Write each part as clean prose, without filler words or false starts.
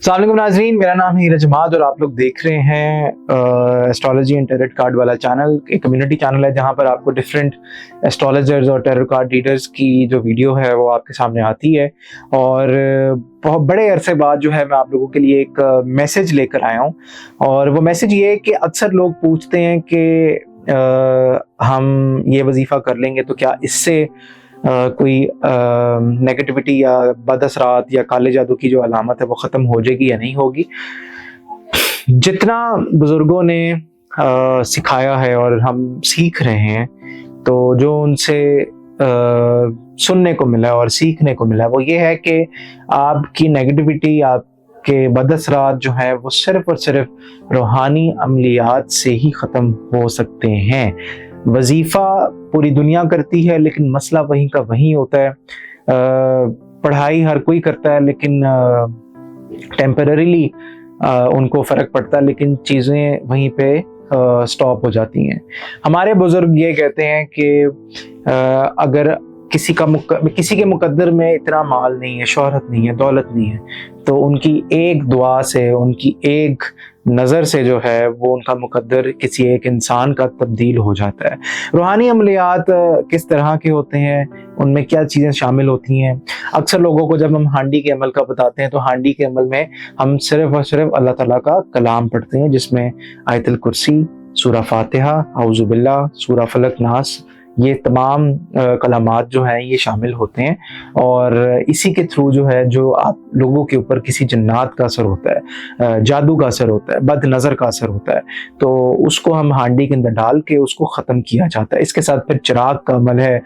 अस्सलाम वालेकुम नाज़रीन, मेरा नाम है हीरज अहमद और आप लोग देख रहे हैं एस्ट्रोलॉजी एंड टैरोट कार्ड वाला चैनल। एक कम्युनिटी चैनल है जहां पर आपको डिफरेंट एस्ट्रोलॉजर्स और टैरोट कार्ड रीडर्स की जो वीडियो है वो आपके सामने आती है। और बहुत बड़े अरसे बाद जो है मैं आप लोगों के लिए एक मैसेज लेकर आया हूँ। और वो मैसेज ये है कि अक्सर लोग पूछते हैं कि हम ये वजीफ़ा कर लेंगे तो क्या इससे कोई नेगेटिविटी या बदअसरात या काले जादू की जो अलामत है वो ख़त्म हो जाएगी या नहीं होगी। जितना बुज़ुर्गों ने सिखाया है और हम सीख रहे हैं, तो जो उनसे सुनने को मिला और सीखने को मिला वो ये है कि आपकी नेगेटिविटी, आपके बदअसरात जो है वो सिर्फ़ और सिर्फ रूहानी अमलियात से ही ख़त्म हो सकते हैं। वजीफ़ा पूरी दुनिया करती है लेकिन मसला वहीं का वहीं होता है। पढ़ाई हर कोई करता है लेकिन टेम्पररीली उनको फ़र्क पड़ता है, लेकिन चीज़ें वहीं पे स्टॉप हो जाती हैं। हमारे बुज़ुर्ग ये कहते हैं कि अगर किसी के मुकद्दर में इतना माल नहीं है, शोहरत नहीं है, दौलत नहीं है, तो उनकी एक दुआ से, उनकी एक नज़र से जो है वो उनका मुकद्दर किसी एक इंसान का तब्दील हो जाता है। रूहानी अमलियात किस तरह के होते हैं, उनमें क्या चीज़ें शामिल होती हैं। अक्सर लोगों को जब हम हांडी के अमल का बताते हैं तो हांडी के अमल में हम सिर्फ़ और सिर्फ अल्लाह ताला का कलाम पढ़ते हैं, जिसमें आयतुल कुर्सी, सूरा फातिहा, औज़ु बिल्लाह, सूरा फलक, नास, ये तमाम कलामात जो हैं ये शामिल होते हैं। और इसी के थ्रू जो है, जो आप लोगों के ऊपर किसी जन्नात का असर होता है, जादू का असर होता है, बद नज़र का असर होता है, तो उसको हम हांडी के अंदर डाल के उसको ख़त्म किया जाता है। इसके साथ फिर चिराग का अमल है,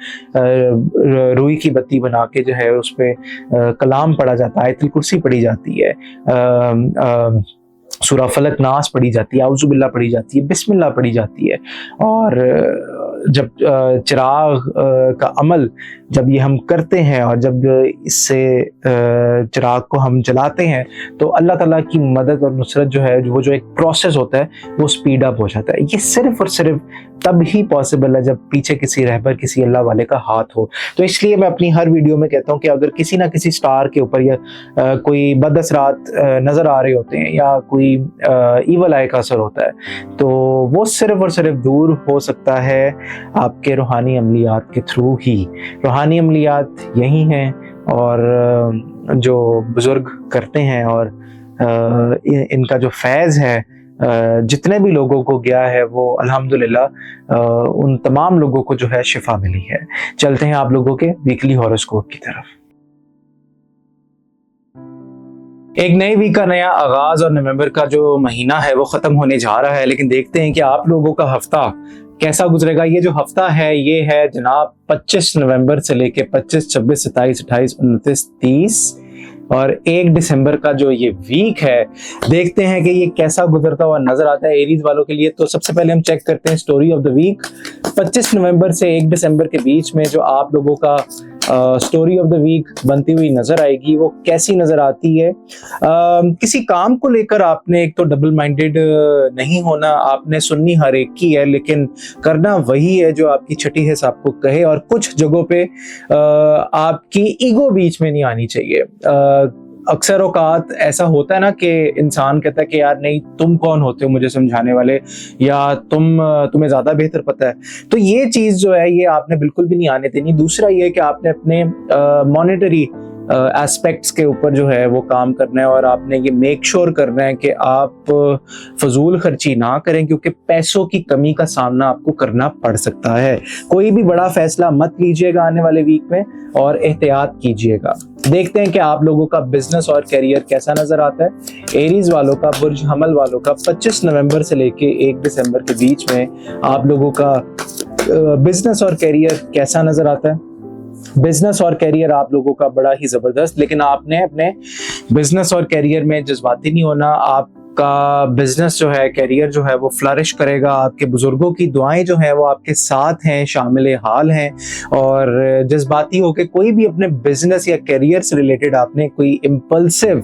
रुई की बत्ती बना के जो है उस पर कलाम पढ़ा जाता है, आयतुल कुर्सी पढ़ी जाती है, सूरा फलक, नास पढ़ी जाती है, औज़ु बिल्लाह पढ़ी जाती है, बिस्मिल्लाह पढ़ी जाती है। और जब चिराग का अमल जब ये हम करते हैं और जब इससे चिराग को हम जलाते हैं तो अल्लाह ताला की मदद और नुसरत जो है, वो जो एक प्रोसेस होता है वो स्पीड अप हो जाता है। ये सिर्फ और सिर्फ तब ही पॉसिबल है जब पीछे किसी रहबर, किसी अल्लाह वाले का हाथ हो। तो इसलिए मैं अपनी हर वीडियो में कहता हूँ कि अगर किसी ना किसी स्टार के ऊपर या कोई बदअसरात नज़र आ रहे होते हैं या कोई ईवल आई का असर होता है, तो वो सिर्फ और सिर्फ दूर हो सकता है आपके रूहानी अमलियात के थ्रू ही। रूहानी अमलियात यही हैं और जो बुज़ुर्ग करते हैं और इनका जो फैज़ है जितने भी लोगों को गया है वो अल्हम्दुलिल्लाह उन तमाम लोगों को जो है शिफा मिली है। चलते हैं आप लोगों के वीकली हॉरोस्कोप की तरफ। एक नई वीक का नया आगाज और नवंबर का जो महीना है वो ख़त्म होने जा रहा है, लेकिन देखते हैं कि आप लोगों का हफ्ता कैसा गुजरेगा। ये जो हफ्ता है ये है जनाब 25 नवंबर से लेके 25, 26, 27, 28, 29, 30 और 1 दिसंबर का जो ये वीक है, देखते हैं कि ये कैसा गुजरता हुआ नजर आता है एरीज वालों के लिए। तो सबसे पहले हम चेक करते हैं स्टोरी ऑफ द वीक। 25 नवंबर से 1 दिसंबर के बीच में जो आप लोगों का स्टोरी ऑफ द वीक बनती हुई नजर आएगी वो कैसी नजर आती है। किसी काम को लेकर आपने एक तो डबल माइंडेड नहीं होना, आपने सुननी हर एक की है लेकिन करना वही है जो आपकी छठी हिस्स आपको कहे। और कुछ जगहों पे आपकी ईगो बीच में नहीं आनी चाहिए। अक्सर औकात ऐसा होता है ना कि इंसान कहता है कि यार नहीं, तुम कौन होते हो मुझे समझाने वाले, या तुम्हें ज्यादा बेहतर पता है। तो ये चीज जो है ये आपने बिल्कुल भी नहीं आने देनी। दूसरा ये है कि आपने अपने मॉनेटरी एस्पेक्ट्स के ऊपर जो है वो काम करना है और आपने ये मेक श्योर करना है कि आप फजूल खर्ची ना करें, क्योंकि पैसों की कमी का सामना आपको करना पड़ सकता है। कोई भी बड़ा फैसला मत लीजिएगा आने वाले वीक में और एहतियात कीजिएगा। देखते हैं कि आप लोगों का बिजनेस और करियर कैसा नजर आता है। एरीज वालों का, बुर्ज हमल वालों का 25 नवंबर से लेके 1 दिसंबर के बीच में आप लोगों का बिजनेस और करियर कैसा नजर आता है। बिजनेस और करियर आप लोगों का बड़ा ही जबरदस्त, लेकिन आपने अपने बिजनेस और करियर में जज्बाती नहीं होना। आपका बिजनेस जो है, करियर जो है वो फ्लरिश करेगा। आपके बुजुर्गों की दुआएं जो है वो आपके साथ हैं, शामिल हाल हैं। और जज्बाती होकर कोई भी अपने बिजनेस या करियर से रिलेटेड आपने कोई इम्पल्सिव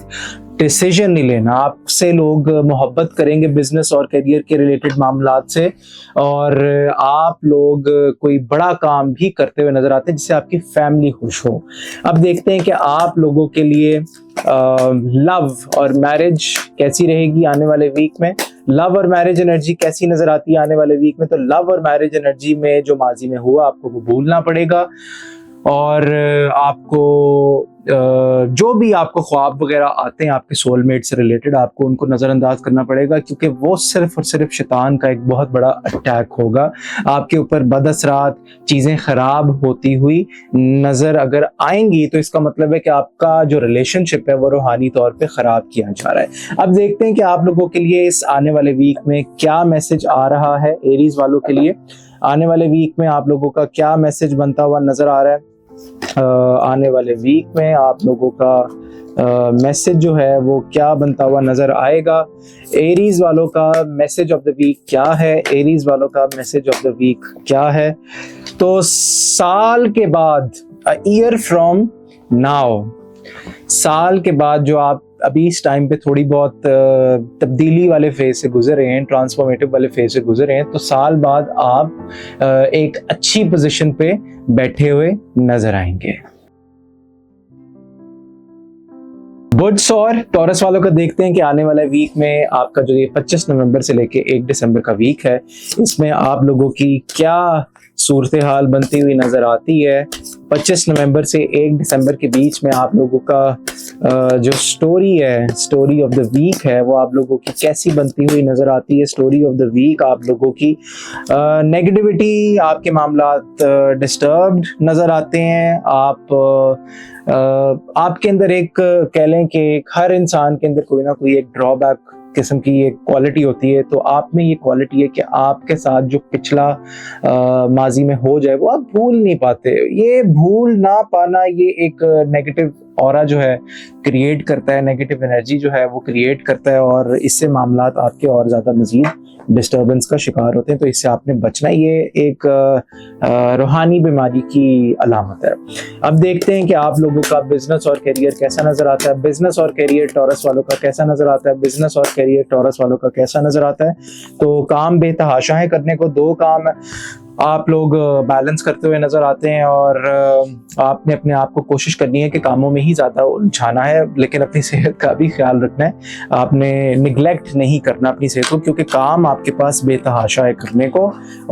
डिसीजन नहीं लेना। आपसे लोग मोहब्बत करेंगे बिजनेस और करियर के रिलेटेड मामलात से, और आप लोग कोई बड़ा काम भी करते हुए नजर आते हैं जिससे आपकी फैमिली खुश हो। अब देखते हैं कि आप लोगों के लिए लव और मैरिज कैसी रहेगी आने वाले वीक में। लव और मैरिज एनर्जी कैसी नजर आती है आने वाले वीक में? तो लव और मैरिज एनर्जी में जो माजी में हुआ आपको वो भूलना पड़ेगा, और आपको जो भी आपको ख्वाब वगैरह आते हैं आपके सोलमेट से रिलेटेड, आपको उनको नज़रअंदाज करना पड़ेगा, क्योंकि वो सिर्फ और सिर्फ शैतान का एक बहुत बड़ा अटैक होगा आपके ऊपर। बदअसरात चीज़ें ख़राब होती हुई नज़र अगर आएंगी तो इसका मतलब है कि आपका जो रिलेशनशिप है वो रूहानी तौर पे ख़राब किया जा रहा है। अब देखते हैं कि आप लोगों के लिए इस आने वाले वीक में क्या मैसेज आ रहा है। एरीज वालों के लिए आने वाले वीक में आप लोगों का क्या मैसेज बनता हुआ नज़र आ रहा है? आने वाले वीक में आप लोगों का मैसेज जो है वो क्या बनता हुआ नजर आएगा? एरीज वालों का मैसेज ऑफ द वीक क्या है? एरीज वालों का मैसेज ऑफ द वीक क्या है? तो साल के बाद, ईयर फ्रॉम नाउ, साल के बाद जो आप अभी इस टाइम पे थोड़ी बहुत तब्दीली वाले फेज से गुजर रहे हैं, ट्रांसफॉर्मेटिव वाले फेज से गुजर रहे हैं, तो साल बाद आप एक अच्छी पोजीशन पे बैठे हुए नजर आएंगे। बुड्स और टॉरस वालों का देखते हैं कि आने वाले वीक में आपका जो ये 25 नवंबर से लेके 1 दिसंबर का वीक है, इसमें आप लोगों की क्या सूरत हाल बनती हुई नजर आती है। 25 नवंबर से 1 दिसंबर के बीच में आप लोगों का जो स्टोरी है, स्टोरी ऑफ द वीक है, वो आप लोगों की कैसी बनती हुई नजर आती है। स्टोरी ऑफ द वीक आप लोगों की नेगेटिविटी, आपके मामलात डिस्टर्ब्ड नजर आते हैं। आपके अंदर एक कह लें कि हर इंसान के अंदर कोई ना कोई एक ड्रॉबैक किस्म की एक क्वालिटी होती है, तो आप में ये क्वालिटी है कि आपके साथ जो पिछला माजी में हो जाए वो आप भूल नहीं पाते। ये भूल ना पाना ये एक नेगेटिव ऑरा जो है क्रिएट करता है, नेगेटिव एनर्जी जो है वो क्रिएट करता है, और इससे मामलात आपके और ज़्यादा मजीद डिस्टर्बेंस का शिकार होते हैं। तो इससे आपने बचना, ये एक रूहानी बीमारी की अलामत है। अब देखते हैं कि आप लोगों का बिजनेस और करियर कैसा नजर आता है। बिजनेस और करियर टॉरस वालों का कैसा नजर आता है? बिजनेस और करियर टॉरस वालों का कैसा नजर आता है? तो काम बेतहाशा है करने को, 2 काम आप लोग बैलेंस करते हुए नजर आते हैं, और आपने अपने आप को कोशिश करनी है कि कामों में ही ज़्यादा उलझाना है, लेकिन अपनी सेहत का भी ख्याल रखना है। आपने निगलेक्ट नहीं करना अपनी सेहत को, क्योंकि काम आपके पास बेतहाशा है करने को।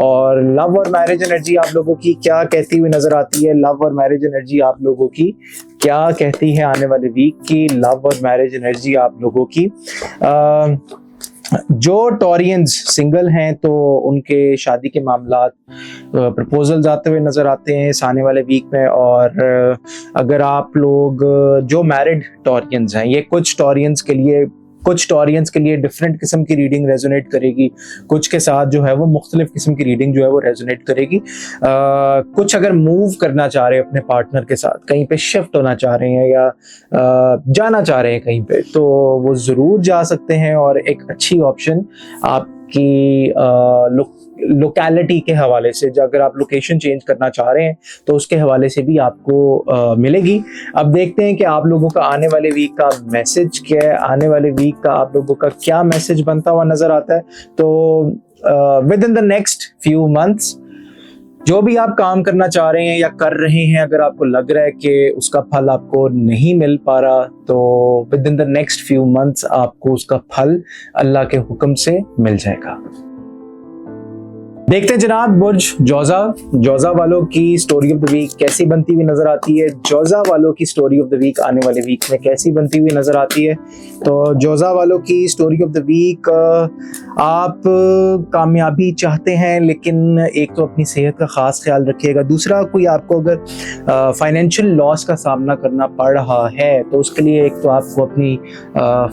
और लव और मैरिज एनर्जी आप लोगों की क्या कहती हुई नजर आती है? लव और मैरिज एनर्जी आप लोगों की क्या कहती है आने वाले वीक की? लव और मैरिज एनर्जी आप लोगों की जो टॉरियंस सिंगल हैं तो उनके शादी के मामलात प्रपोजल्स आते हुए नजर आते हैं इस आने वाले वीक में। और अगर आप लोग जो मैरिड टॉरियंस हैं, ये कुछ टॉरियंस के लिए डिफरेंट किस्म की रीडिंग रेजोनेट करेगी, कुछ के साथ जो है वो मुख्तलिफ किस्म की रीडिंग जो है वो रेजोनेट करेगी। कुछ अगर मूव करना चाह रहे हैं अपने पार्टनर के साथ, कहीं पे शिफ्ट होना चाह रहे हैं या जाना चाह रहे हैं कहीं पे, तो वो ज़रूर जा सकते हैं। और एक अच्छी ऑप्शन आपकी लोकेलिटी के हवाले से, जो अगर आप लोकेशन चेंज करना चाह रहे हैं तो उसके हवाले से भी आपको मिलेगी। अब देखते हैं कि आप लोगों का आने वाले वीक का मैसेज क्या है, आने वाले वीक का आप लोगों का क्या मैसेज बनता हुआ नजर आता है। तो with in the next few months जो भी आप काम करना चाह रहे हैं या कर रहे हैं, अगर आपको लग रहा है कि उसका फल आपको नहीं मिल पा रहा, तो with in the next few months आपको उसका फल अल्लाह के हुक्म से मिल जाएगा। देखते हैं जनाब बुर्ज जौजा वालों की स्टोरी ऑफ द वीक कैसी बनती हुई नजर आती है। जौजा वालों की स्टोरी ऑफ द वीक आने वाले वीक में कैसी बनती हुई नजर आती है। तो जौजा वालों की स्टोरी ऑफ द वीक, आप कामयाबी चाहते हैं, लेकिन एक तो अपनी सेहत का खास ख्याल रखिएगा, दूसरा कोई आपको अगर फाइनेंशियल लॉस का सामना करना पड़ रहा है तो उसके लिए एक तो आपको अपनी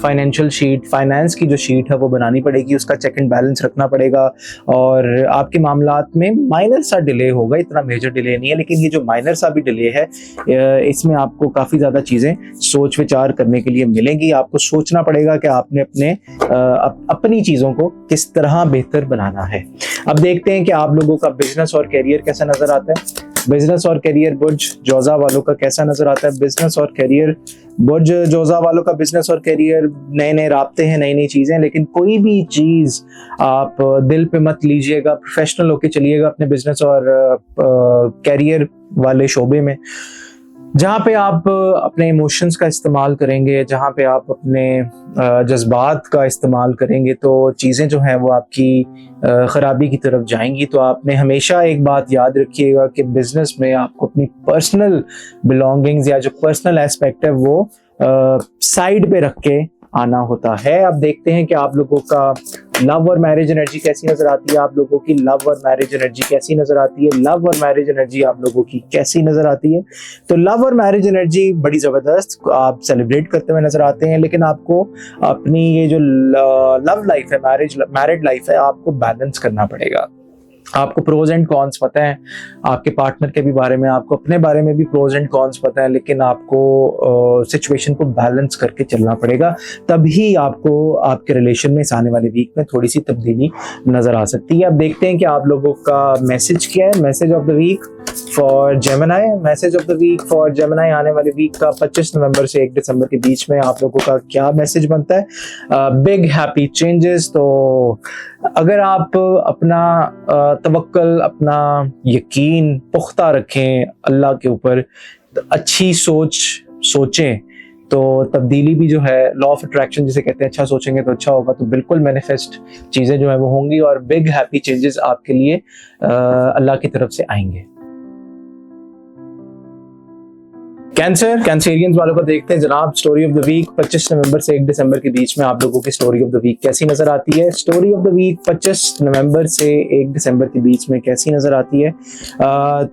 फाइनेंशियल शीट, फाइनेंस की जो शीट है वो बनानी पड़ेगी, उसका चेक एंड बैलेंस रखना पड़ेगा। और आपके मामलात में माइनर सा डिले होगा, इतना मेजर डिले नहीं है, लेकिन ये जो माइनर सा भी डिले है इसमें आपको काफ़ी ज़्यादा चीज़ें सोच विचार करने के लिए मिलेंगी। आपको सोचना पड़ेगा कि आपने अपनी चीज़ों को किस तरह बेहतर बनाना है। अब देखते हैं कि आप लोगों का बिजनेस और कैरियर कैसा नज़र आता है। बिजनेस और करियर बुर्ज जोजा वालों का कैसा नजर आता है? बिजनेस और करियर बुर्ज जोजा वालों का बिजनेस और करियर, नए नए राब्ते हैं, नई नई चीजें, लेकिन कोई भी चीज आप दिल पे मत लीजिएगा, प्रोफेशनल होके चलिएगा अपने बिजनेस और करियर वाले शोबे में, जहाँ पे आप अपने इमोशंस का इस्तेमाल करेंगे, जहाँ पे आप अपने जज्बात का इस्तेमाल करेंगे, तो चीज़ें जो हैं वो आपकी ख़राबी की तरफ जाएंगी। तो आपने हमेशा एक बात याद रखिएगा कि बिजनेस में आपको अपनी पर्सनल बिलोंगिंग्स या जो पर्सनल एस्पेक्ट है वो साइड पे रख के आना होता है। अब देखते हैं कि आप लोगों का लव और मैरिज एनर्जी कैसी नजर आती है, आप लोगों की लव और मैरिज एनर्जी कैसी नजर आती है, लव और मैरिज एनर्जी आप लोगों की कैसी नजर आती है। तो लव और मैरिज एनर्जी बड़ी जबरदस्त आप सेलिब्रेट करते हुए नजर आते हैं, लेकिन आपको अपनी ये जो लव लाइफ है, मैरिड लाइफ है, आपको बैलेंस करना पड़ेगा। आपको प्रोज एंड कॉन्स पता है आपके पार्टनर के भी बारे में, आपको अपने बारे में भी प्रोज एंड कॉन्स पता है, लेकिन आपको सिचुएशन को बैलेंस करके चलना पड़ेगा, तभी आपको आपके रिलेशन में इस आने वाले वीक में थोड़ी सी तब्दीली नजर आ सकती है। अब देखते हैं कि आप लोगों का मैसेज क्या है। Message of the week for Gemini, message of the week for Gemini आने वाले वीक का 25 नवंबर से 1 दिसंबर के बीच में आप लोगों का क्या मैसेज बनता है? Big happy changes. तो अगर आप अपना तवक्कल, अपना यकीन पुख्ता रखें अल्लाह के ऊपर, तो अच्छी सोचें, तो तब्दीली भी जो है, लॉ ऑफ अट्रैक्शन जिसे कहते हैं, अच्छा सोचेंगे तो अच्छा होगा, तो बिल्कुल मैनिफेस्ट चीज़ें जो है वो होंगी और बिग हैप्पी चेंजेस आपके लिए अल्लाह की तरफ से आएंगे। कैंसरियंस वालों को देखते हैं जनाब। स्टोरी ऑफ द वीक 25 नवंबर से 1 दिसंबर के बीच में आप लोगों की स्टोरी ऑफ द वीक कैसी नजर आती है? स्टोरी ऑफ द वीक 25 नवंबर से 1 दिसंबर के बीच में कैसी नजर आती है?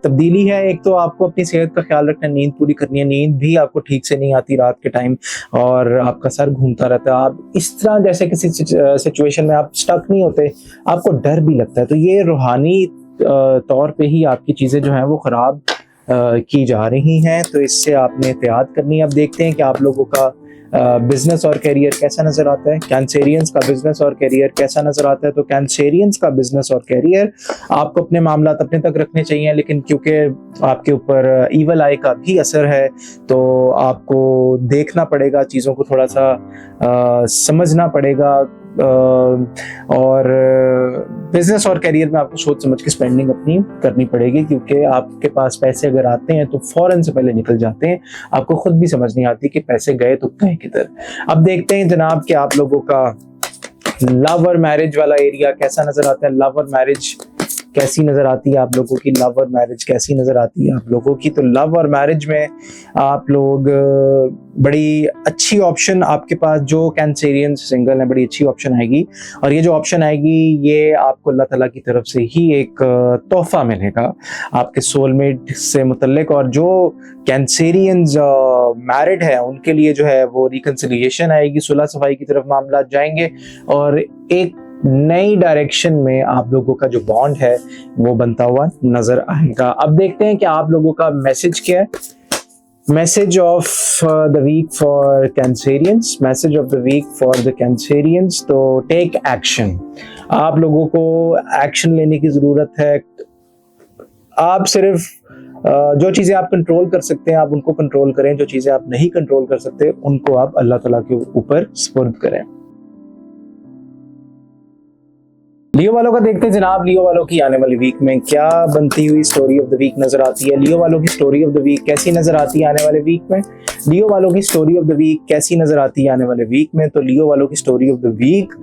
तब्दीली है। एक तो आपको अपनी सेहत का ख्याल रखना है, नींद पूरी करनी है, नींद भी आपको ठीक से नहीं आती रात के टाइम और आपका सर घूमता रहता है, आप इस तरह जैसे किसी सिचुएशन में आप स्टक नहीं होते, आपको डर भी लगता है, तो ये रूहानी तौर पे ही आपकी चीजें जो हैं वो खराब की जा रही हैं, तो इससे आपने एहतियात करनी है। अब देखते हैं कि आप लोगों का बिजनेस और करियर कैसा नजर आता है। कैंसेरियंस का बिजनेस और करियर कैसा नजर आता है? तो कैंसेरियंस का बिजनेस और करियर, आपको अपने मामला अपने तक रखने चाहिए, लेकिन क्योंकि आपके ऊपर ईवल आई का भी असर है, तो आपको देखना पड़ेगा, चीज़ों को थोड़ा सा समझना पड़ेगा, और बिजनेस और करियर में आपको सोच समझ के स्पेंडिंग अपनी करनी पड़ेगी, क्योंकि आपके पास पैसे अगर आते हैं तो फौरन से पहले निकल जाते हैं, आपको खुद भी समझ नहीं आती कि पैसे गए तो गए किधर। अब देखते हैं जनाब कि आप लोगों का लव और मैरिज वाला एरिया कैसा नजर आता है। लव और मैरिज कैसी नजर आती है आप लोगों की? लव और मैरिज कैसी नजर आती है आप लोगों की? तो लव और मैरिज में आप लोग बड़ी अच्छी ऑप्शन आपके पास, जो कैंसेरियन सिंगल है, बड़ी अच्छी ऑप्शन आएगी, और ये जो ऑप्शन आएगी ये आपको अल्लाह ताला की तरफ से ही एक तोहफा मिलेगा आपके सोलमेट से मुतल्लिक। और जो कैंसेरियंस मैरिड है उनके लिए जो है वो रिकंसिलिएशन आएगी, सुलह सफाई की तरफ मामला जाएंगे और एक नई डायरेक्शन में आप लोगों का जो बॉन्ड है वो बनता हुआ नजर आएगा। अब देखते हैं कि आप लोगों का मैसेज क्या है। Message of the week for Cancerians, message of the week for the Cancerians. तो टेक एक्शन, आप लोगों को एक्शन लेने की जरूरत है। आप सिर्फ जो चीजें आप कंट्रोल कर सकते हैं आप उनको कंट्रोल करें, जो चीजें आप नहीं कंट्रोल कर सकते उनको आप अल्लाह ताला के ऊपर सुपुर्द करें। लियो वालों का देखते हैं जनाब, लियो वालों की आने वाली वीक में क्या बनती हुई स्टोरी ऑफ द वीक नजर आती है। लियो वालों की स्टोरी ऑफ द वीक कैसी नजर आती है आने वाले वीक में? लियो वालों की स्टोरी ऑफ द वीक कैसी नजर आती है आने वाले वीक में? तो लियो वालों की स्टोरी ऑफ द वीक,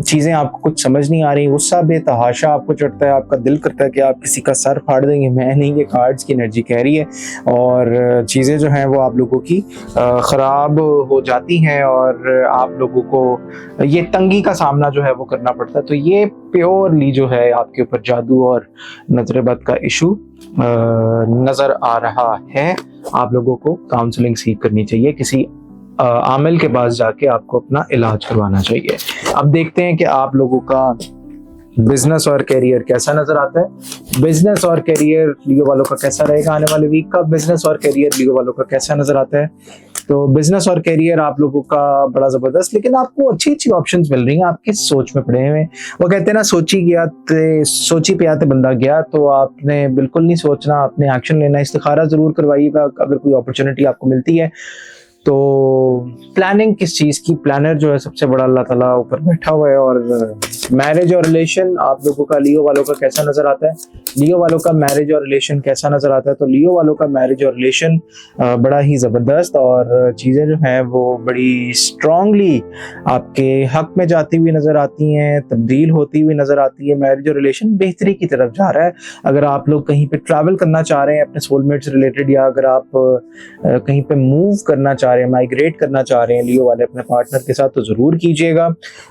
चीजें आपको कुछ समझ नहीं आ रही, गुस्सा बेतहाशा आपको चढ़ता है, आपका दिल करता है कि आप किसी का सर फाड़ देंगे। मैं नहीं, ये कार्ड्स की एनर्जी कह रही है, और चीज़ें जो हैं वो आप लोगों की ख़राब हो जाती हैं और आप लोगों को ये तंगी का सामना जो है वो करना पड़ता है। तो ये प्योरली जो है आपके ऊपर जादू और नजरबद का इशू नज़र आ रहा है। आप लोगों को काउंसलिंग सीख करनी चाहिए, किसी आमिल के पास जाके आपको अपना इलाज करवाना चाहिए। अब देखते हैं कि आप लोगों का बिजनेस और करियर कैसा नजर आता है? बिजनेस और करियर लियो वालों का कैसा रहेगा आने वाले वीक का? बिजनेस और करियर लियो वालों का कैसा नजर आता है? तो बिजनेस और करियर आप लोगों का बड़ा जबरदस्त, लेकिन आपको अच्छी अच्छी ऑप्शंस मिल रही हैं, आपकी सोच में पड़े हुए। वो कहते हैं ना, सोची पे आते बंदा गया। तो आपने बिल्कुल नहीं सोचना, आपने एक्शन लेना। इस्तिखारा जरूर करवाइएगा अगर कोई अपॉर्चुनिटी आपको मिलती है तो। प्लानिंग किस चीज की? प्लानर जो है सबसे बड़ा अल्लाह ताला ऊपर बैठा हुआ है। और मैरिज और रिलेशन आप लोगों का लियो वालों का कैसा नजर आता है? लियो वालों का मैरिज और रिलेशन कैसा नजर आता है? तो लियो वालों का मैरिज और रिलेशन बड़ा ही जबरदस्त, और चीजें जो हैं वो बड़ी स्ट्रांगली आपके हक में जाती हुई नजर आती हैं, तब्दील होती हुई नजर आती है। मैरिज और रिलेशन बेहतरी की तरफ जा रहा है। अगर आप लोग कहीं पे ट्रैवल करना चाह रहे हैं अपने सोलमेट से रिलेटेड, या अगर आप कहीं पे मूव करना चाह रहे हैं, माइग्रेट करना चाह रहे हैं लियो वाले अपने पार्टनर के साथ, तो जरूर कीजिएगा।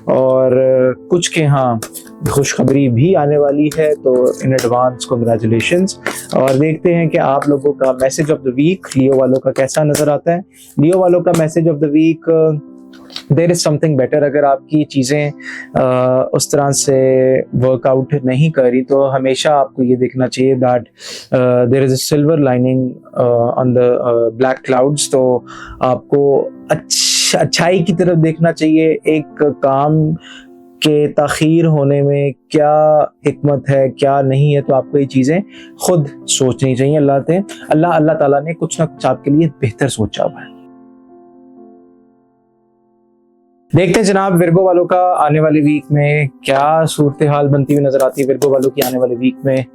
और कुछ के यहाँ खुशखबरी भी आने वाली है, तो इन एडवांस कांग्रेचुलेशंस। और देखते हैं कि आप लोगों का message of the week Leo वालों का कैसा नजर आता है। लियो वालों का message of the week, there is something better. अगर आपकी चीजें उस तरह से वर्कआउट नहीं करी तो हमेशा आपको ये देखना चाहिए that there is a silver lining on the black clouds. तो आपको अच्छाई की तरफ देखना चाहिए। एक काम के ताखीर होने में क्या हिकमत है, क्या नहीं है, तो आपको ये चीजें खुद सोचनी चाहिए। अल्लाह ताला ने कुछ ना कुछ आपके लिए बेहतर सोचा हुआ है। देखते हैं जनाब विर्गो वालों का आने वाले वीक में क्या सूरत हाल बनती हुई नजर आती है। विर्गो वालों की आने वाले वीक में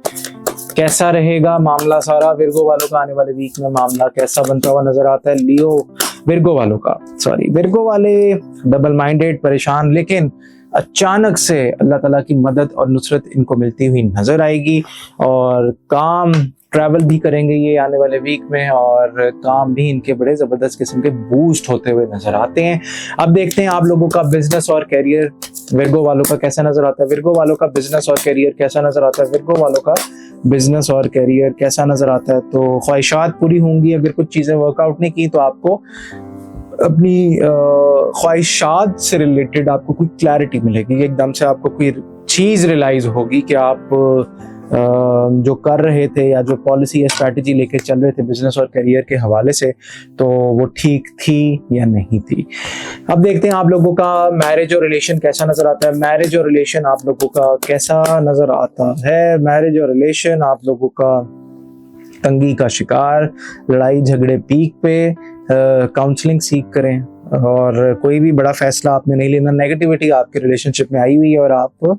कैसा रहेगा मामला सारा? विर्गो वालों का आने वाले वीक में मामला कैसा बनता हुआ नजर आता है? विर्गो वाले डबल माइंडेड, परेशान, लेकिन अचानक से अल्लाह ताला की मदद और नुसरत इनको मिलती हुई नजर आएगी। और काम ट्रैवल भी करेंगे ये आने वाले वीक में, और काम भी इनके बड़े जबरदस्त किस्म के बूस्ट होते हुए नजर आते हैं। अब देखते हैं आप लोगों का बिजनेस और करियर विर्गो वालों का कैसा नजर आता है। विर्गो वालों का बिजनेस और करियर कैसा नजर आता है? विर्गो वालों का बिजनेस और करियर कैसा नजर आता है? तो ख्वाहिशात पूरी होंगी। अगर कुछ चीजें वर्कआउट नहीं की तो आपको अपनी ख्वाहिशात से रिलेटेड आपको कोई क्लैरिटी मिलेगी। एकदम से आपको कोई चीज रियलाइज होगी कि आप जो कर रहे थे या जो पॉलिसी या स्ट्रैटेजी लेके चल रहे थे बिजनेस और करियर के हवाले से, तो वो ठीक थी या नहीं थी। अब देखते हैं आप लोगों का मैरिज और रिलेशन कैसा नजर आता है। मैरिज और रिलेशन आप लोगों का कैसा नजर आता है? मैरिज और रिलेशन आप लोगों का तंगी का शिकार, लड़ाई झगड़े पीक पे, काउंसलिंग सीख करें। और कोई भी बड़ा फैसला आपने नहीं लेना। नेगेटिविटी आपके रिलेशनशिप में आई हुई है और आप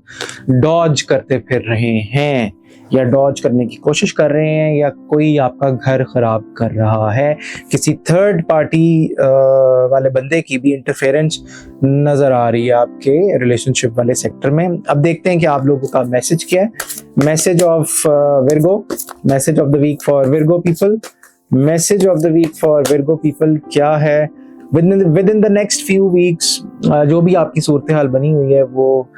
डॉज करते फिर रहे हैं या डॉज करने की कोशिश कर रहे हैं, या कोई आपका घर खराब कर रहा है। किसी थर्ड पार्टी वाले बंदे की भी इंटरफेरेंस नजर आ रही है आपके रिलेशनशिप वाले सेक्टर में। अब देखते हैं कि आप लोगों का मैसेज क्या है। Message of Virgo, message of the week for Virgo people. Message of the week for Virgo people क्या है? Within the next few weeks जो भी आपकी सूरत हाल बनी हुई है वो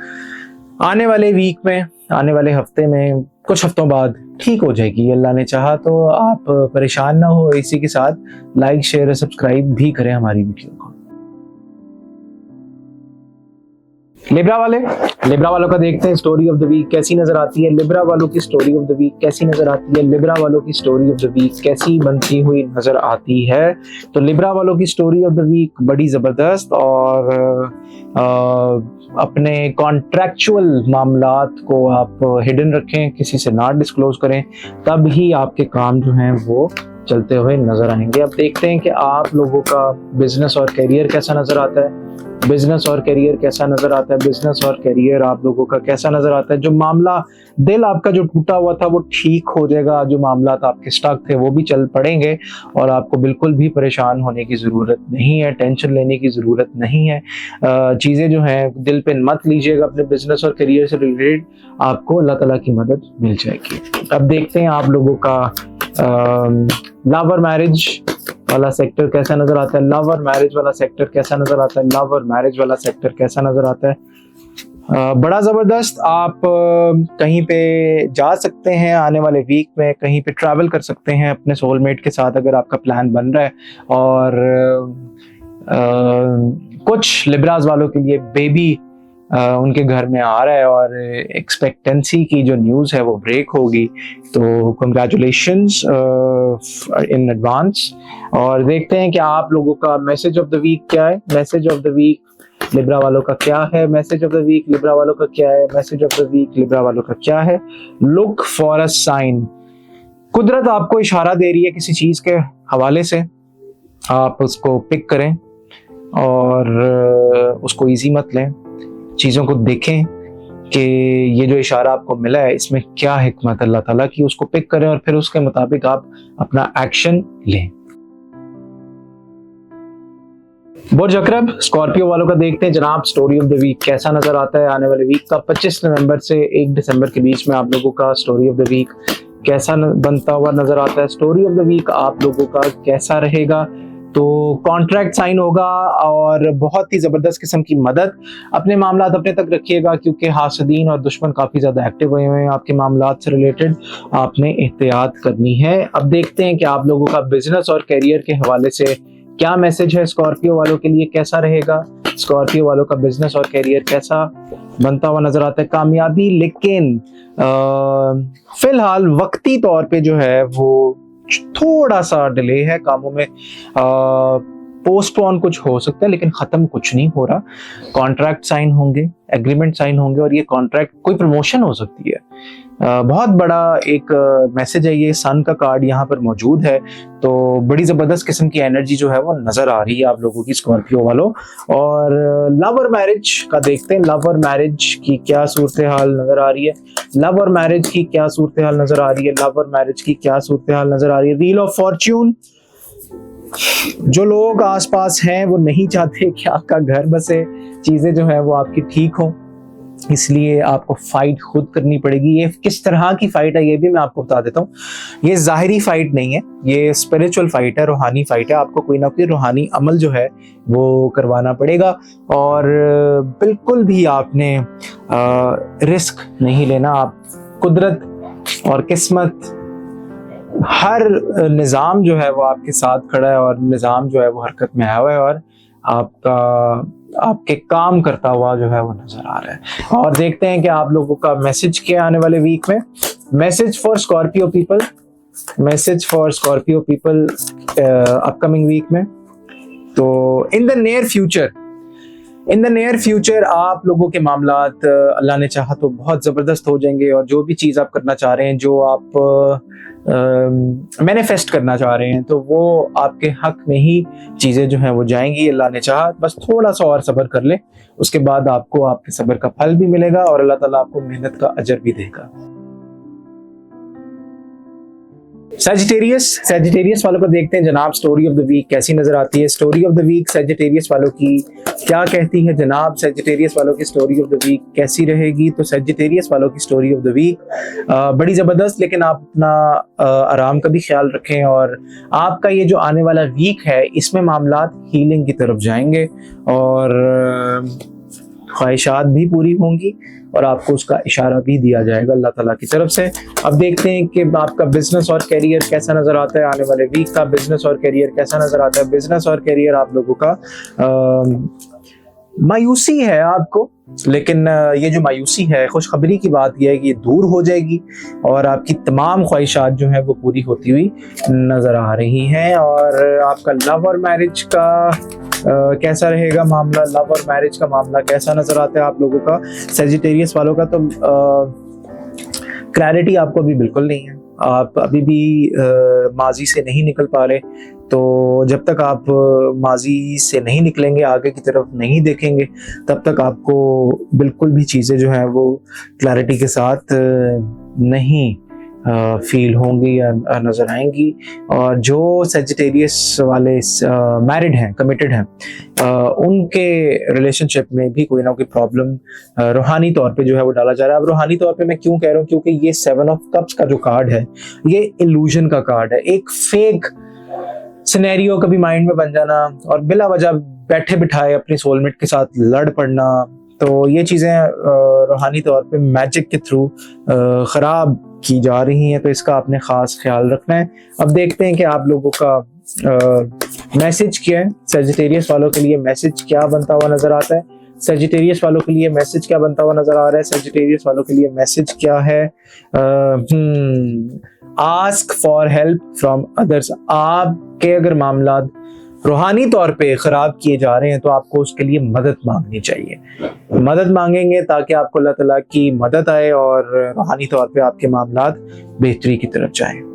आने वाले वीक में, आने वाले हफ्ते में, कुछ हफ्तों बाद ठीक हो जाएगी अल्लाह ने चाहा तो। आप परेशान ना हो। इसी के साथ लाइक शेयर और सब्सक्राइब भी करें हमारी वीडियो को। लिब्रा वालों का देखते हैं स्टोरी ऑफ द वीक कैसी नजर आती है। लिब्रा वालों की स्टोरी ऑफ द वीक कैसी नजर आती है? लिब्रा वालों की स्टोरी ऑफ द वीक कैसी बनती हुई नजर आती है? तो लिब्रा वालों की स्टोरी ऑफ द वीक बड़ी जबरदस्त, और अपने कॉन्ट्रैक्चुअल मामलात को आप हिडन रखें, किसी से ना डिस्क्लोज करें, तब ही आपके काम जो हैं वो चलते हुए नजर आएंगे। अब देखते हैं कि आप लोगों का बिजनेस और करियर कैसा नजर आता है। बिजनेस और करियर कैसा नजर आता है? बिजनेस और करियर आप लोगों का कैसा नजर आता है? जो मामला दिल आपका जो टूटा हुआ था वो ठीक हो जाएगा। जो मामला आपके स्टक थे वो भी चल पड़ेंगे, और आपको बिल्कुल भी परेशान होने की जरूरत नहीं है, टेंशन लेने की जरूरत नहीं है। चीजें जो हैं दिल पे मत लीजिएगा। अपने बिजनेस और करियर से रिलेटेड आपको अल्लाह ताला की मदद मिल जाएगी। अब देखते हैं आप लोगों का लव और मैरिज वाला सेक्टर कैसा नजर आता है। लव और मैरिज वाला सेक्टर कैसा नजर आता है? लव और मैरिज वाला सेक्टर कैसा नजर आता है? बड़ा जबरदस्त। आप कहीं पे जा सकते हैं आने वाले वीक में, कहीं पे ट्रैवल कर सकते हैं अपने सोलमेट के साथ अगर आपका प्लान बन रहा है। और कुछ लिब्राज वालों के लिए बेबी उनके घर में आ रहा है और एक्सपेक्टेंसी की जो न्यूज़ है वो ब्रेक होगी। तो कंग्रेचुलेशंस इन एडवांस। और देखते हैं कि आप लोगों का मैसेज ऑफ द वीक क्या है। Message of the week Libra वालों का क्या है? Message of the week Libra वालों का क्या है? Message of the week Libra वालों का क्या है? Look for a sign. कुदरत आपको इशारा दे रही है किसी चीज के हवाले से, आप उसको पिक करें और उसको इजी मत लें। चीज़ों को देखें कि ये जो इशारा आपको मिला है इसमें क्या हिकमत अल्लाह ताला की, उसको पिक करें और फिर उसके मुताबिक आप अपना एक्शन लें। बुर्ज अकरब स्कॉर्पियो वालों का देखते हैं जनाब स्टोरी ऑफ द वीक कैसा नजर आता है। आने वाले वीक का 25 नवंबर से 1 दिसंबर के बीच में आप लोगों का स्टोरी ऑफ द वीक कैसा बनता हुआ नजर आता है। स्टोरी ऑफ द वीक आप लोगों का कैसा रहेगा? तो कॉन्ट्रैक्ट साइन होगा और बहुत ही ज़बरदस्त किस्म की मदद। अपने मामलात अपने तक रखिएगा क्योंकि हासदीन और दुश्मन काफ़ी ज़्यादा एक्टिव हुए हैं आपके मामलात से रिलेटेड, आपने एहतियात करनी है। अब देखते हैं कि आप लोगों का बिजनेस और करियर के हवाले से क्या मैसेज है। स्कॉर्पियो वालों के लिए कैसा रहेगा? स्कॉर्पियो वालों का बिजनेस और करियर कैसा बनता हुआ नजर आता है? कामयाबी, लेकिन फिलहाल वक्ती तौर पे जो है वो थोड़ा सा डिले है कामों में, पोस्टपोन कुछ हो सकता है लेकिन खत्म कुछ नहीं हो रहा। कॉन्ट्रैक्ट साइन होंगे, एग्रीमेंट साइन होंगे और ये कॉन्ट्रैक्ट कोई प्रमोशन हो सकती है। बहुत बड़ा एक मैसेज है ये। सन का कार्ड यहाँ पर मौजूद है तो बड़ी जबरदस्त किस्म की एनर्जी जो है वो नजर आ रही है आप लोगों की स्कॉर्पियो वालों। और लव और मैरिज का देखते हैं, लव और मैरिज की क्या सूरत हाल नजर आ रही है। लव और मैरिज की क्या सूरत हाल नजर आ रही है? लव और मैरिज की क्या सूरत हाल नजर आ रही है? Wheel of Fortune. जो लोग आसपास हैं वो नहीं चाहते कि आपका घर बसे, चीजें जो है वो आपकी ठीक हो, इसलिए आपको फाइट खुद करनी पड़ेगी। ये किस तरह की फाइट है ये भी मैं आपको बता देता हूँ। ये जाहिरी फाइट नहीं है, ये स्पिरिचुअल फाइट है, रूहानी फाइट है। आपको कोई ना कोई रूहानी अमल जो है वो करवाना पड़ेगा और बिल्कुल भी आपने रिस्क नहीं लेना। आप कुदरत और किस्मत, हर निज़ाम जो है वो आपके साथ खड़ा है और निज़ाम जो है वो हरकत में आया हुआ है और आपके काम करता हुआ जो है वो नजर आ रहा है। और देखते हैं कि आप लोगों का मैसेज क्या आने वाले वीक में। Message for Scorpio people, message for Scorpio people upcoming week में। तो इन द नियर फ्यूचर आप लोगों के मामलात अल्लाह ने चाहा तो बहुत ज़बरदस्त हो जाएंगे और जो भी चीज़ आप करना चाह रहे हैं, जो आप मैनिफेस्ट करना चाह रहे हैं, तो वो आपके हक में ही चीज़ें जो हैं वो जाएंगी अल्लाह ने चाहा। बस थोड़ा सा और सब्र कर ले, उसके बाद आपको आपके सब्र का फल भी मिलेगा और अल्लाह ताला आपको मेहनत का अजर भी देगा। सैजिटेरियस वालों को देखते हैं जनाब स्टोरी ऑफ द वीक कैसी नजर आती है। Story of the week Sagittarius वालों की क्या कहती है जनाब? सैजिटेरियस वालों की स्टोरी ऑफ द वीक कैसी रहेगी? तो सैजिटेरियस वालों की स्टोरी ऑफ द वीक बड़ी जबरदस्त, लेकिन आप अपना आराम का भी ख्याल रखें और आपका ये जो आने वाला वीक है इसमें मामलात हीलिंग की तरफ जाएंगे और ख्वाहिशात भी पूरी होंगी और आपको उसका इशारा भी दिया जाएगा अल्लाह ताला की तरफ से। अब देखते हैं कि आपका बिजनेस और करियर कैसा नजर आता है। आने वाले वीक का बिजनेस और करियर कैसा नजर आता है। बिजनेस और करियर आप लोगों का मायूसी है आपको, लेकिन ये जो मायूसी है, खुशखबरी की बात यह है कि ये दूर हो जाएगी और आपकी तमाम ख्वाहिशात जो है वो पूरी होती हुई नजर आ रही हैं। और आपका लव और मैरिज का कैसा रहेगा मामला? लव और मैरिज का मामला कैसा नजर आता है आप लोगों का? सैजिटेरियस वालों का तो क्लैरिटी आपको अभी बिल्कुल नहीं है, आप अभी भी माजी से नहीं निकल पा रहे। तो जब तक आप माजी से नहीं निकलेंगे, आगे की तरफ नहीं देखेंगे, तब तक आपको बिल्कुल भी चीज़ें जो हैं वो क्लैरिटी के साथ नहीं फील होंगी या नजर आएंगी। और जो सैजिटेरियस वाले मैरिड हैं, कमिटेड हैं, उनके रिलेशनशिप में भी कोई ना कोई प्रॉब्लम रूहानी तौर पे जो है वो डाला जा रहा है। अब रूहानी तौर पे मैं क्यों कह रहा हूँ? क्योंकि ये 7 ऑफ कप्स का जो कार्ड है ये इल्यूजन का कार्ड है। एक फेक सिनेरियो कभी माइंड में बन जाना और बिला वजह बैठे बिठाए अपनी सोलमेट के साथ लड़ पड़ना, तो ये चीज़ें रूहानी तौर पे मैजिक के थ्रू ख़राब की जा रही हैं, तो इसका आपने ख़ास ख्याल रखना है। अब देखते हैं कि आप लोगों का मैसेज क्या है। सैजिटेरियस वालों के लिए मैसेज क्या बनता हुआ नज़र आता है। सेजिटेरियस वालों के लिए मैसेज क्या बनता हुआ नजर आ रहा है? सेजिटेरियस वालों के लिए मैसेज क्या है? Ask for help from others. आपके अगर मामला रूहानी तौर पे खराब किए जा रहे हैं तो आपको उसके लिए मदद मांगनी चाहिए। मदद मांगेंगे ताकि आपको अल्लाह ताला की मदद आए और रूहानी तौर पे आपके मामला बेहतरी की तरफ जाएं।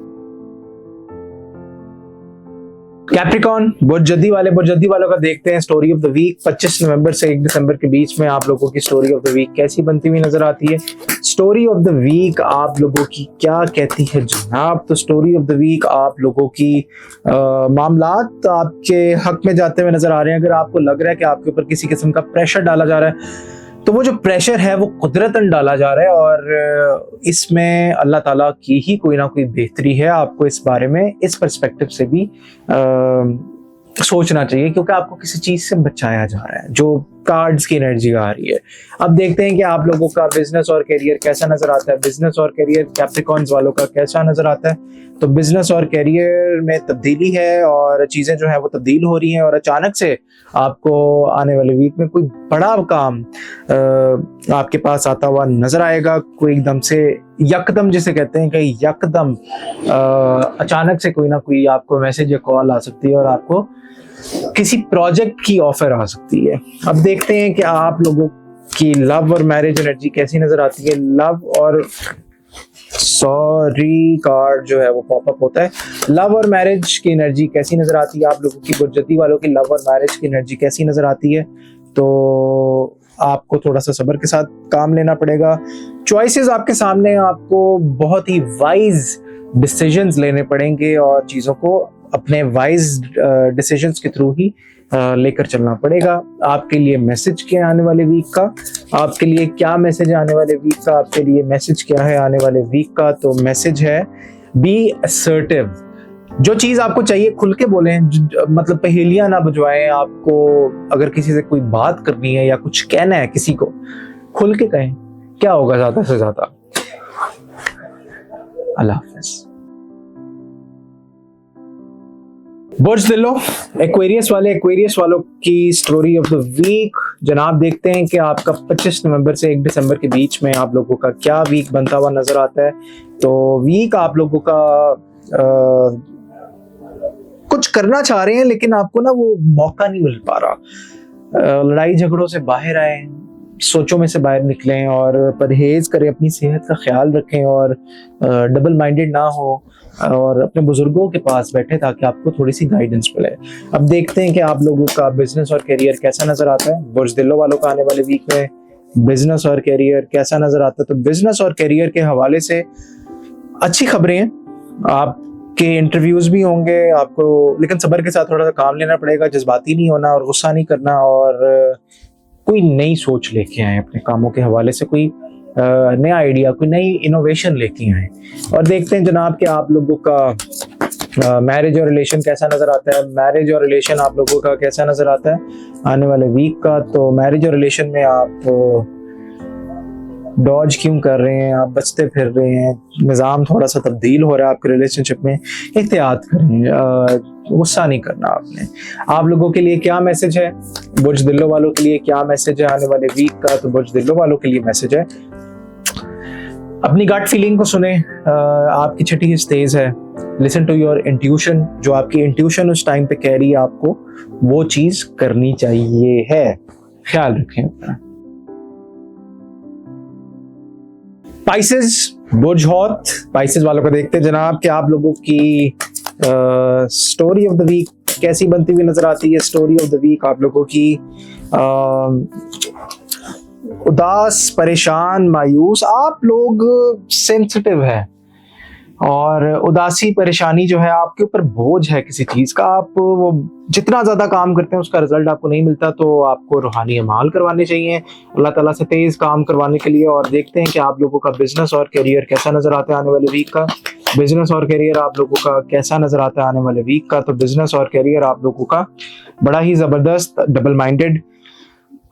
कैप्रिकॉन, बुर्जदी वालों का देखते हैं स्टोरी ऑफ द वीक। 25 नवंबर से 1 दिसंबर के बीच में आप लोगों की स्टोरी ऑफ द वीक कैसी बनती हुई नजर आती है? स्टोरी ऑफ द वीक आप लोगों की क्या कहती है जनाब? तो स्टोरी ऑफ द वीक आप लोगों की मामलात आपके हक में जाते हुए नजर आ रहे हैं। अगर आपको लग रहा है कि आपके ऊपर किसी किस्म का प्रेशर डाला जा रहा है तो वो जो प्रेशर है वो कुदरतन डाला जा रहा है और इसमें अल्लाह ताला की ही कोई ना कोई बेहतरी है। आपको इस बारे में इस पर्सपेक्टिव से भी सोचना चाहिए क्योंकि आपको किसी चीज से बचाया जा रहा है जो कार्ड्स की एनर्जी आ रही है। अब देखते हैं कि आप लोगों का बिजनेस और करियर कैसा नजर आता है। बिजनेस और करियर कैप्रिकॉन्स वालों का कैसा नजर आता है? तो बिजनेस और करियर में तब्दीली है और चीजें जो है वो तब्दील हो रही हैं और अचानक से आपको आने वाले वीक में कोई बड़ा काम आपके पास आता हुआ नजर आएगा। कोई एकदम से यकदम जिसे कहते हैं कि यकदम अचानक से कोई ना कोई आपको मैसेज या कॉल आ सकती है और आपको किसी प्रोजेक्ट की ऑफर आ सकती है। अब देखते हैं कि आप लोगों की लव और मैरिज एनर्जी कैसी नजर आती है। लव और सॉरी कार्ड जो है वो पॉपअप होता है। लव और मैरिज की एनर्जी कैसी नजर आती है? आप लोगों की बुर्जदी वालों की लव और मैरिज की एनर्जी कैसी नजर आती है? तो आपको थोड़ा सा सब्र के साथ काम लेना पड़ेगा। चॉइसेस आपके सामने हैं, आपको बहुत ही वाइज डिसीजंस लेने पड़ेंगे और चीजों को अपने वाइज डिसीजंस के थ्रू ही लेकर चलना पड़ेगा। आपके लिए मैसेज क्या है आने वाले वीक का? आपके लिए क्या मैसेज है आने वाले वीक का? आपके लिए मैसेज क्या है आने वाले वीक का? तो मैसेज है बी असर्टिव। जो चीज आपको चाहिए खुल के बोलें, मतलब पहेलियां ना बुझवाएं। आपको अगर किसी से कोई बात करनी है या कुछ कहना है किसी को, खुल के कहें, क्या होगा ज्यादा से ज्यादा। अल्लाह हाफिज। बुर्ज-दिलो, एक्वेरियस वालों की स्टोरी ऑफ द वीक। जनाब देखते हैं कि आपका 25 नवंबर से 1 दिसंबर के बीच में आप लोगों का क्या वीक बनता हुआ नजर आता है। तो वीक आप लोगों का कुछ करना चाह रहे हैं लेकिन आपको ना वो मौका नहीं मिल पा रहा। लड़ाई झगड़ों से बाहर आए, सोचों में से बाहर निकलें और परहेज करें, अपनी सेहत का ख्याल रखें और डबल माइंडेड ना हो और अपने बुजुर्गों के पास बैठे ताकि आपको थोड़ी सी गाइडेंस मिले। अब देखते हैं कि आप लोगों का बिजनेस और करियर कैसा नजर आता है। बुर्ज-दिलो वालों का आने वाले वीक में बिजनेस और करियर कैसा नजर आता है? तो बिजनेस और करियर के हवाले से अच्छी खबरें हैं। आपके इंटरव्यूज भी होंगे आपको, लेकिन सब्र के साथ थोड़ा सा काम लेना पड़ेगा। जज्बाती नहीं होना और गुस्सा नहीं करना और कोई नई सोच लेके आए अपने कामों के हवाले से, कोई नया आइडिया, कोई नई इनोवेशन लेके आए। और देखते हैं जनाब कि आप लोगों का मैरिज और रिलेशन कैसा नजर आता है। मैरिज और रिलेशन आप लोगों का कैसा नजर आता है आने वाले वीक का? तो मैरिज और रिलेशन में आप डॉज क्यों कर रहे हैं? आप बचते फिर रहे हैं, निज़ाम थोड़ा सा तब्दील हो रहा है आपके रिलेशनशिप में। एहतियात करें, गुस्सा नहीं करना आपने। आप लोगों के लिए क्या मैसेज है? बुर्ज-दिलो वालों के लिए क्या मैसेज है आने वाले वीक का? तो बुर्ज-दिलो वालों के लिए मैसेज है अपनी गट फीलिंग को सुने। आपकी छठी स्टेज है लिसन टू योर इंट्यूशन। जो आपकी इंट्यूशन उस टाइम पे कह रही है आपको वो चीज करनी चाहिए है, ख्याल रखें अपना। स्पाइसेस, बुर्ज हौत, स्पाइसेस वालों को देखते हैं जनाब कि आप लोगों की स्टोरी ऑफ द वीक कैसी बनती हुई नजर आती है। स्टोरी ऑफ द वीक आप लोगों की उदास, परेशान, मायूस। आप लोग सेंसिटिव है और उदासी, परेशानी जो है आपके ऊपर बोझ है किसी चीज का। आप वो जितना ज्यादा काम करते हैं उसका रिजल्ट आपको नहीं मिलता, तो आपको रूहानी अमाल करवाने चाहिए अल्लाह ताला से तेज काम करवाने के लिए। और देखते हैं कि आप लोगों का बिजनेस और करियर कैसा नजर आता है आने वाले वीक का। बिजनेस और करियर आप लोगों का कैसा नजर आता है आने वाले वीक का? तो बिजनेस और करियर आप लोगों का बड़ा ही जबरदस्त, डबल माइंडेड,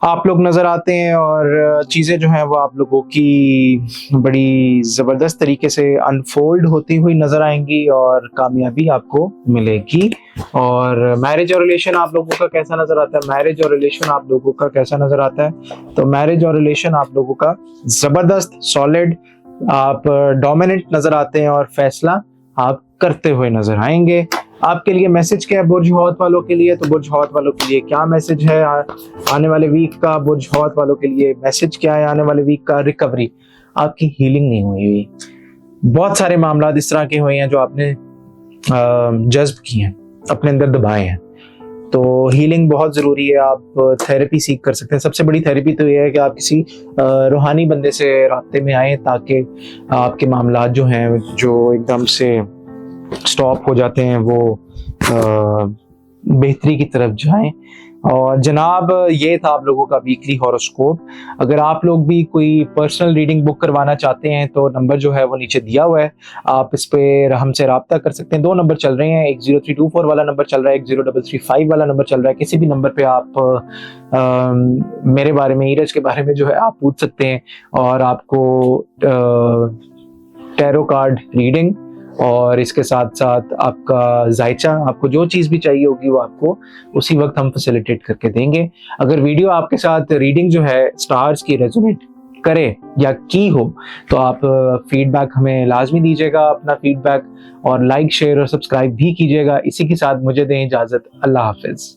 आप लोग नज़र आते हैं और चीज़ें जो हैं वो आप लोगों की बड़ी ज़बरदस्त तरीके से अनफोल्ड होती हुई नज़र आएंगी और कामयाबी आपको मिलेगी। और मैरिज और रिलेशन आप लोगों का कैसा नज़र आता है? मैरिज और रिलेशन आप लोगों का कैसा नज़र आता है? तो मैरिज और रिलेशन आप लोगों का ज़बरदस्त, सॉलिड, आप डोमिनेंट नज़र आते हैं और फैसला आप करते हुए नज़र आएंगे। आपके लिए मैसेज क्या है बुर्ज हौत वालों के लिए? तो बुर्ज हौत वालों के लिए क्या मैसेज है आने वाले वीक का? बुर्ज हौत वालों के लिए मैसेज क्या है आने वाले वीक का? रिकवरी, आपकी हीलिंग नहीं हुई हुई। बहुत सारे मामला इस तरह के हुए हैं जो आपने जज्ब किए हैं, अपने अंदर दबाए हैं। तो हीलिंग बहुत ज़रूरी है। आप थेरेपी सीख कर सकते हैं। सबसे बड़ी थेरेपी तो ये है कि आप किसी रूहानी बंदे से राब्ते में आए ताकि आपके मामला जो हैं जो एकदम से स्टॉप हो जाते हैं वो बेहतरी की तरफ जाएं। और जनाब, ये था आप लोगों का वीकली हॉरोस्कोप। अगर आप लोग भी कोई पर्सनल रीडिंग बुक करवाना चाहते हैं तो नंबर जो है वो नीचे दिया हुआ है, आप इस पे हमसे रब्ता कर सकते हैं। 2 नंबर चल रहे हैं, एक 0324 वाला नंबर चल रहा है, एक 0335 वाला नंबर चल रहा है। किसी भी नंबर पे आप मेरे बारे में, ईरज के बारे में जो है आप पूछ सकते हैं और आपको टैरो कार्ड रीडिंग और इसके साथ साथ आपका जायचा, आपको जो चीज़ भी चाहिए होगी वो आपको उसी वक्त हम फैसिलिटेट करके देंगे। अगर वीडियो आपके साथ रीडिंग जो है स्टार्स की रेजोनेट करे या की हो तो आप फीडबैक हमें लाजमी दीजिएगा, अपना फीडबैक, और लाइक, शेयर और सब्सक्राइब भी कीजिएगा। इसी के साथ मुझे दें इजाज़त। अल्लाह हाफिज़।